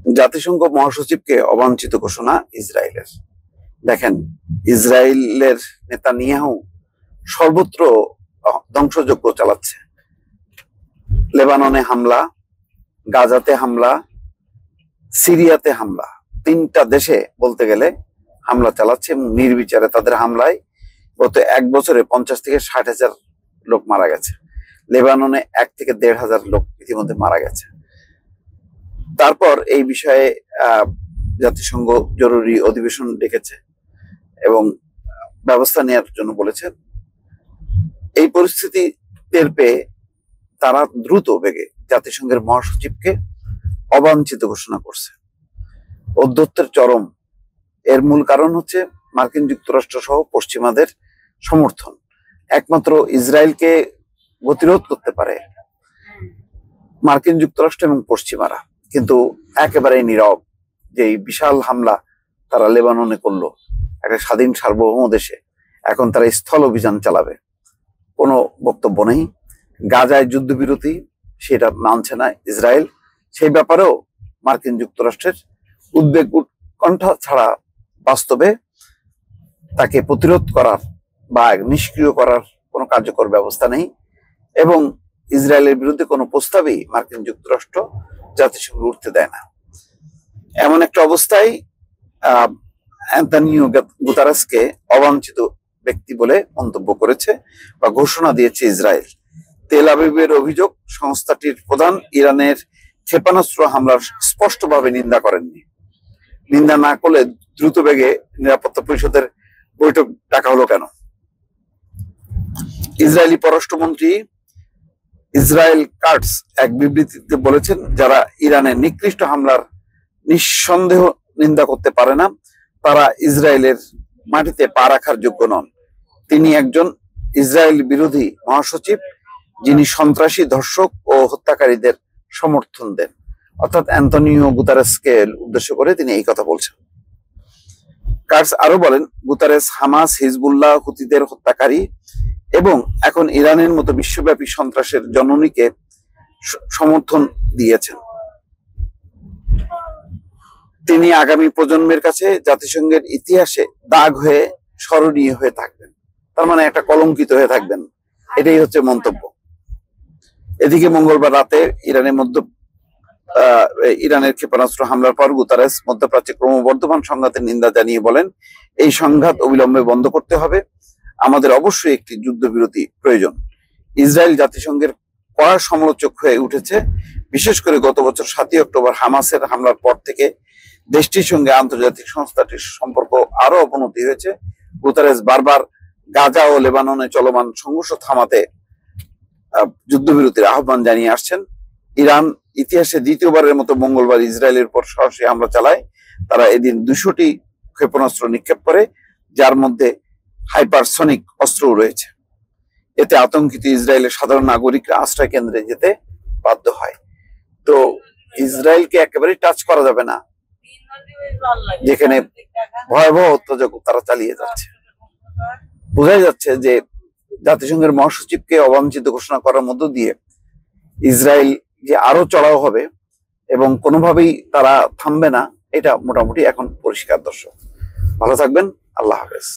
জাতিসংঘ মহাসচিবকে অবাঞ্ছিত ঘোষণা ইসরায়েলের। দেখেন, ইসরায়েলের নেতানিয়াহু সর্বত্র ধ্বংসযজ্ঞ চালাচ্ছে। লেবাননে হামলা, গাজাতে হামলা, সিরিয়াতে হামলা, 3টা দেশে বলতে গেলে হামলা চালাচ্ছে এবং নির্বিচারে তাদের হামলায় গত 1 বছরে 50 থেকে 60,000 লোক মারা গেছে। লেবাননে 1 থেকে 1,500 লোক ইতিমধ্যে মারা গেছে। তারপর এই বিষয়ে জাতিসংঘ জরুরি অধিবেশন ডেকেছে এবং ব্যবস্থা নেওয়ার জন্য বলেছে। এই পরিস্থিতি টের পেয়ে তারা দ্রুত বেগে জাতিসংঘের মহাসচিবকে অবাঞ্ছিত ঘোষণা করছে। ঔদ্ধত্যের চরম। এর মূল কারণ হচ্ছে মার্কিন যুক্তরাষ্ট্র সহ পশ্চিমাদের সমর্থন। একমাত্র ইসরায়েলকে প্রতিরোধ করতে পারে মার্কিন যুক্তরাষ্ট্র এবং পশ্চিমারা, কিন্তু একেবারে নীরব। যে বিশাল হামলা তারা লেবাননে করলো একটা স্বাধীন সার্বভৌম দেশে, এখন তারা স্থল অভিযান চালাবে, কোনো বক্তব্য নেই। গাজায় যুদ্ধবিরতি, সেটা মানছে না ইসরায়েল। সেই ব্যাপারেও মার্কিন যুক্তরাষ্ট্রের উদ্বেগ উৎকণ্ঠা ছাড়া বাস্তবে তাকে প্রতিরোধ করার বা নিষ্ক্রিয় করার কোনো কার্যকর ব্যবস্থা নেই এবং ইসরায়েলের বিরুদ্ধে কোনো প্রস্তাবই মার্কিন যুক্তরাষ্ট্র জাতিসংঘে উঠতে দেয় না। এমন একটা অবস্থায় অ্যান্তোনিও গুতারেসকে অবাঞ্ছিত ব্যক্তি বলে মন্তব্য করেছে বা ঘোষণা দিয়েছে ইসরায়েল। তেল আবিবের অভিযোগ, সংস্থাটির প্রধান ইরানের ক্ষেপণাস্ত্র হামলার স্পষ্টভাবে নিন্দা করেননি। নিন্দা না করলে দ্রুত বেগে নিরাপত্তা পরিষদের বৈঠক ডাকা হলো কেন? ইসরায়েলি পররাষ্ট্রমন্ত্রী ইসরায়েল কাটস এক বিবৃতিতে বলেছেন, যারা ইরানের নিকৃষ্ট হামলার নিঃসন্দেহ নিন্দা করতে পারে না তারা ইসরায়েলের মাটিতে পা রাখার যোগ্য নন। তিনি একজন ইসরায়েল বিরোধী মহাসচিব, যিনি সন্ত্রাসী, ধর্ষক ও হত্যাকারীদের সমর্থন দেন। অর্থাৎ অ্যান্তোনিও গুতারেসকে উদ্দেশ্য করে তিনি এই কথা বলছেন। কাটস আরো বলেন, গুতারেস হামাস, হিজবুল্লাহ, হুতিদের হত্যাকারী এবং এখন ইরানের মতো বিশ্বব্যাপী সন্ত্রাসের জননীকে সমর্থন দিয়েছেন। তিনি আগামী প্রজন্মের কাছে জাতিসংঘের ইতিহাসে দাগ হয়ে স্মরণীয় হয়ে থাকবেন, তার মানে একটা কলঙ্কিত হয়ে থাকবেন। এটাই হচ্ছে মন্তব্য। এদিকে মঙ্গলবার রাতে ইরানের ক্ষেপণাস্ত্র হামলার পর গুতারেস মধ্যপ্রাচ্যে ক্রমবর্ধমান সংঘাতের নিন্দা জানিয়ে বলেন, এই সংঘাত অবিলম্বে বন্ধ করতে হবে। আমাদের অবশ্যই একটি যুদ্ধবিরতি প্রয়োজন। ইসরায়েল জাতিসংঘের কড়া সমালোচক হয়ে উঠেছে, বিশেষ করে গত বছর 7ই অক্টোবর হামাসের হামলার পর থেকে দেশটির সঙ্গে আন্তর্জাতিক সংস্থাটির সম্পর্ক আরো অবনতি হয়েছে। গুতারেস বারবার গাজা ও লেবাননে চলমান সংঘর্ষ থামাতে যুদ্ধবিরতির আহ্বান জানিয়ে আসছেন। ইরান ইতিহাসে দ্বিতীয়বারের মতো মঙ্গলবার ইসরায়েলের উপর সরাসরি হামলা চালায়। তারা এদিন 200টি ক্ষেপণাস্ত্র নিক্ষেপ করে, যার মধ্যে হাইপারসনিক অস্ত্রও রয়েছে। এতে আতঙ্কিত ইসরায়েলের সাধারণ নাগরিকরা আশ্রয় কেন্দ্রে যেতে বাধ্য হয়। তো ইসরায়েলকে একেবারে টাচ করা যাবে না, যেখানে ভয়াবহ অত্যাচার তারা চালিয়ে যাচ্ছে। বোঝাই যাচ্ছে যে জাতিসংঘের মহাসচিবকে অবাঞ্ছিত ঘোষণা করার মধ্য দিয়ে ইসরায়েল যে আরো চড়াও হবে এবং কোনোভাবেই তারা থামবে না, এটা মোটামুটি এখন পরিষ্কার। দর্শক, ভালো থাকবেন। আল্লাহ হাফেজ।